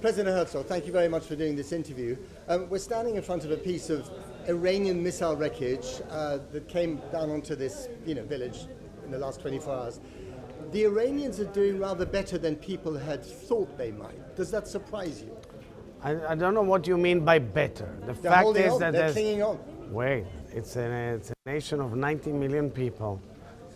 President Herzog, thank you very much for doing this interview. We're standing in front of a piece of Iranian missile wreckage that came down onto this village in the last 24 hours. The Iranians are doing rather better than people had thought they might. Does that surprise you? I don't know what you mean by better. They're fact is on. that they're clinging on. Wait, it's a nation of 90 million people,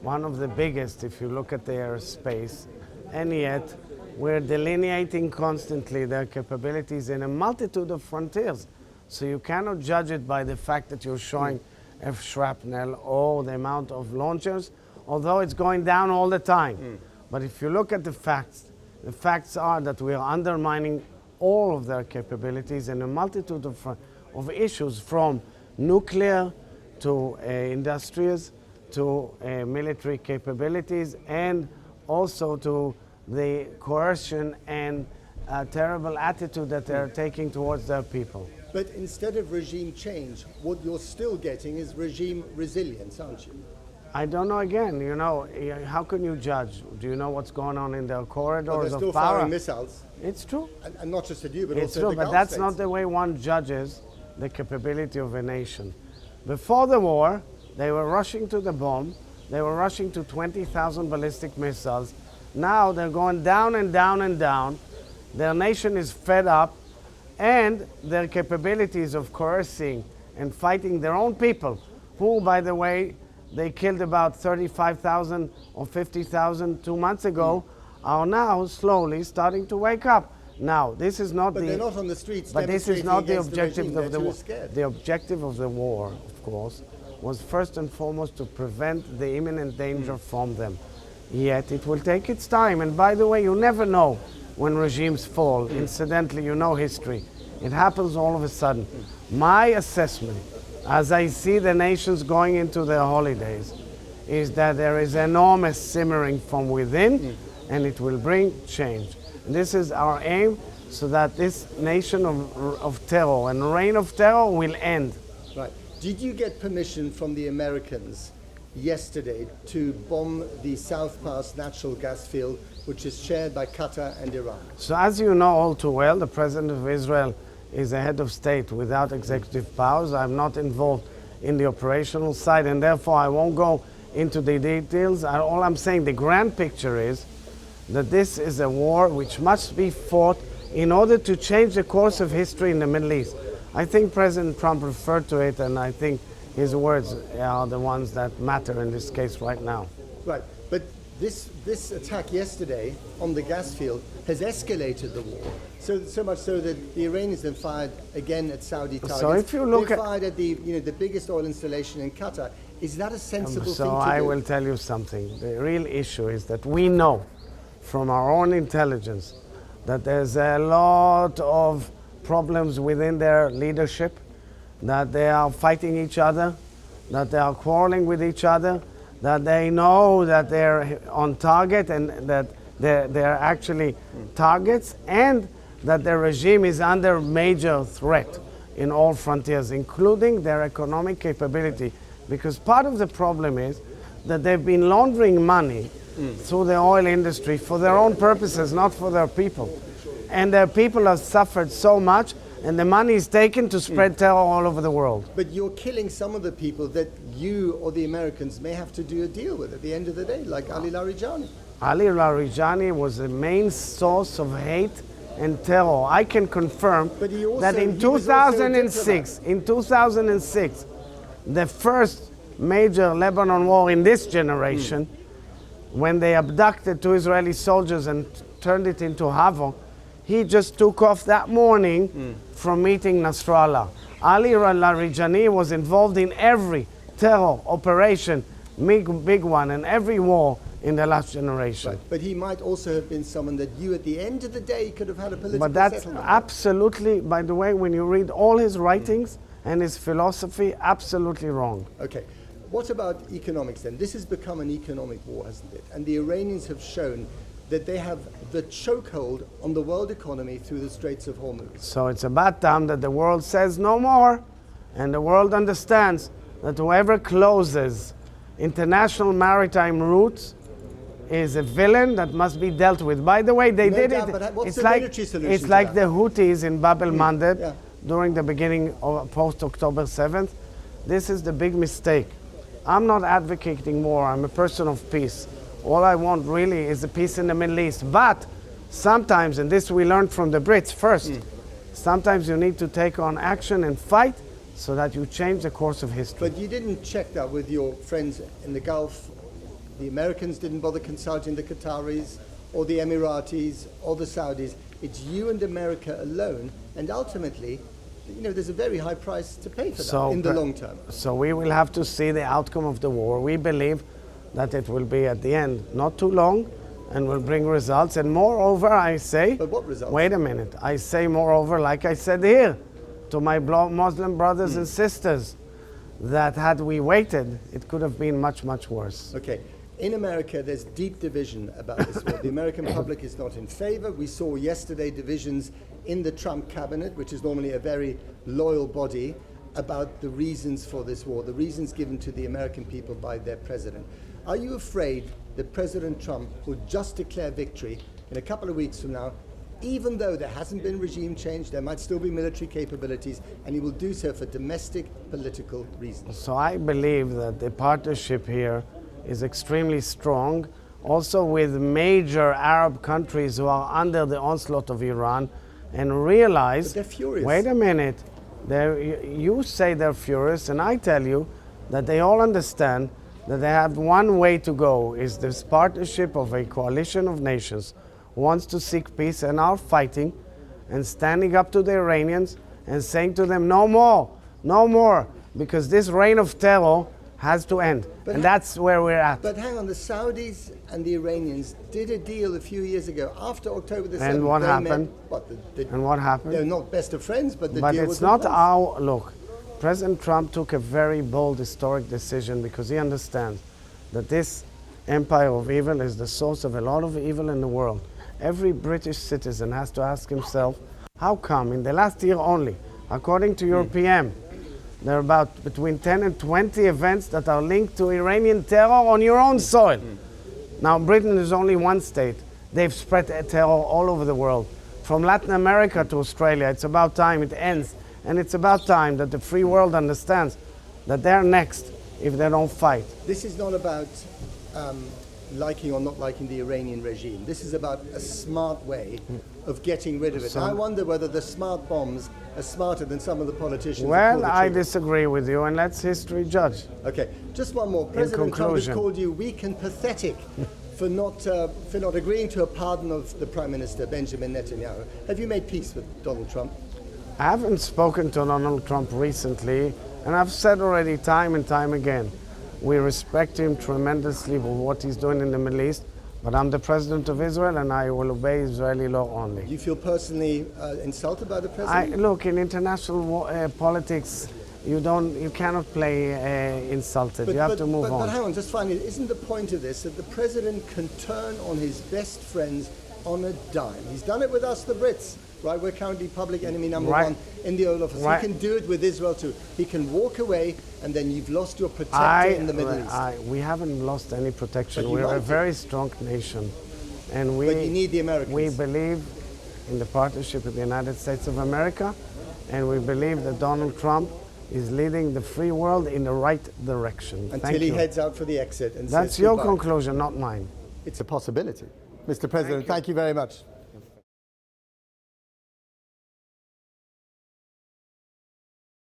one of the biggest if you look at their space, and yet we're delineating constantly their capabilities in a multitude of frontiers. So you cannot judge it by the fact that you're showing shrapnel or the amount of launchers, although it's going down all the time. But if you look at the facts are that we are undermining all of their capabilities in a multitude of issues, from nuclear to industries to military capabilities, and also to the coercion and terrible attitude that they're taking towards their people. But instead of regime change, what you're still getting is regime resilience, aren't you? I don't know, again, how can you judge? Do you know what's going on in their corridors They're still of power? firing missiles. It's true. And not just at you, but It's also true, at the but Gulf that's states. not the way one judges the capability of a nation. Before the war, they were rushing to the bomb. They were rushing to 20,000 ballistic missiles. Now they're going down and down and down. Their nation is fed up, and their capabilities of coercing and fighting their own people, who, by the way, they killed about 35,000 or 50,000 2 months ago, are now slowly starting to wake up. Now, this is not But they're not on the streets. But this is not the objective of the war. Scared. The objective of the war, of course, was first and foremost to prevent the imminent danger from them. Yet it will take its time. And by the way, you never know when regimes fall. Incidentally, you know history. It happens all of a sudden. My assessment, as I see the nations going into their holidays, is that there is enormous simmering from within, and it will bring change. And this is our aim, so that this nation of terror and reign of terror will end. Right. Did you get permission from the Americans yesterday to bomb the South Pass natural gas field, which is shared by Qatar and Iran? So as you know all too well, the President of Israel is a head of state without executive powers. I'm not involved in the operational side, and therefore I won't go into the details. All I'm saying, the grand picture is that this is a war which must be fought in order to change the course of history in the Middle East. I think President Trump referred to it, and I think his words are the ones that matter in this case right now. Right, but this attack yesterday on the gas field has escalated the war. So much so that the Iranians then fired again at Saudi targets. So if you look they fired at the biggest oil installation in Qatar. Is that a sensible thing to do? So I will tell you something. The real issue is that we know from our own intelligence that there's a lot of problems within their leadership, that they are fighting each other, that they are quarreling with each other, that they know that they're on target and that they're actually targets, and that the regime is under major threat in all frontiers, including their economic capability. Because part of the problem is that they've been laundering money through the oil industry for their own purposes, not for their people. And their people have suffered so much, and the money is taken to spread terror all over the world. But you're killing some of the people that you or the Americans may have to do a deal with at the end of the day, like Ali Larijani. Ali Larijani was the main source of hate and terror. I can confirm that in 2006, the first major Lebanon war in this generation, when they abducted 2 Israeli soldiers and turned it into havoc, he just took off that morning from meeting Nasrallah. Ali Larijani was involved in every terror operation, big one, and every war in the last generation. Right. But he might also have been someone that you, at the end of the day, could have had a political But that's settlement. absolutely, by the way, when you read all his writings and his philosophy, absolutely wrong. Okay. What about economics then? This has become an economic war, hasn't it? And the Iranians have shown that they have the chokehold on the world economy through the Straits of Hormuz. So it's about time that the world says no more, and the world understands that whoever closes international maritime routes is a villain that must be dealt with. By the way, they No did doubt, it. but what's It's the like military solution it's to like that? the Houthis in Bab el-Mandeb Yeah. during the beginning of post-October 7th. This is the big mistake. I'm not advocating war. I'm a person of peace. All I want really is a peace in the Middle East. But sometimes, and this we learned from the Brits first, sometimes you need to take on action and fight so that you change the course of history. But you didn't check that with your friends in the Gulf. The Americans didn't bother consulting the Qataris or the Emiratis or the Saudis. It's you and America alone. And ultimately, you know, there's a very high price to pay for that in the long term. So we will have to see the outcome of the war. We believe that it will be at the end not too long and will bring results. And moreover, I say... But what results? Wait a minute. I say moreover, like I said here, to my Muslim brothers and sisters, that had we waited, it could have been much, much worse. Okay. In America, there's deep division about this war. The American public is not in favor. We saw yesterday divisions in the Trump cabinet, which is normally a very loyal body, about the reasons for this war, the reasons given to the American people by their president. Are you afraid that President Trump will just declare victory in a couple of weeks from now, even though there hasn't been regime change, there might still be military capabilities, and he will do so for domestic political reasons? So I believe that the partnership here is extremely strong, also with major Arab countries who are under the onslaught of Iran and realize... But they're furious. Wait a minute. You say they're furious, and I tell you that they all understand that they have one way to go, is this partnership of a coalition of nations who wants to seek peace and are fighting and standing up to the Iranians and saying to them, no more, no more, because this reign of terror has to end. And that's where we're at. But hang on, the Saudis and the Iranians did a deal a few years ago after October the 7th. And what happened? And what happened? They're not best of friends, but the But deal it's was not in place. our look. President Trump took a very bold historic decision because he understands that this empire of evil is the source of a lot of evil in the world. Every British citizen has to ask himself, how come in the last year only, according to your PM, there are about between 10 and 20 events that are linked to Iranian terror on your own soil. Now, Britain is only one state. They've spread terror all over the world. From Latin America to Australia, it's about time it ends. And it's about time that the free world understands that they're next if they don't fight. This is not about liking or not liking the Iranian regime. This is about a smart way of getting rid of it. I wonder whether the smart bombs are smarter than some of the politicians. Well, I disagree with you, and let's history judge. Okay, just one more. President Trump has called you weak and pathetic for not agreeing to a pardon of the Prime Minister Benjamin Netanyahu. Have you made peace with Donald Trump? I haven't spoken to Donald Trump recently, and I've said already time and time again, we respect him tremendously for what he's doing in the Middle East, but I'm the president of Israel and I will obey Israeli law only. You feel personally insulted by the president? Look, in international politics, you cannot play insulted. You have to move on. But hang on, just finally, isn't the point of this that the president can turn on his best friends on a dime? He's done it with us, the Brits. Right, we're currently public enemy number one in the Oval Office. He can do it with Israel too. He can walk away, and then you've lost your protector in the Middle East. We haven't lost any protection. We're a very strong nation, and but you need the Americans. We believe in the partnership with the United States of America, and we believe that Donald Trump is leading the free world in the right direction. Until he heads out for the exit and That's says your goodbye. conclusion, not mine. It's a possibility. Mr. President, thank you very much.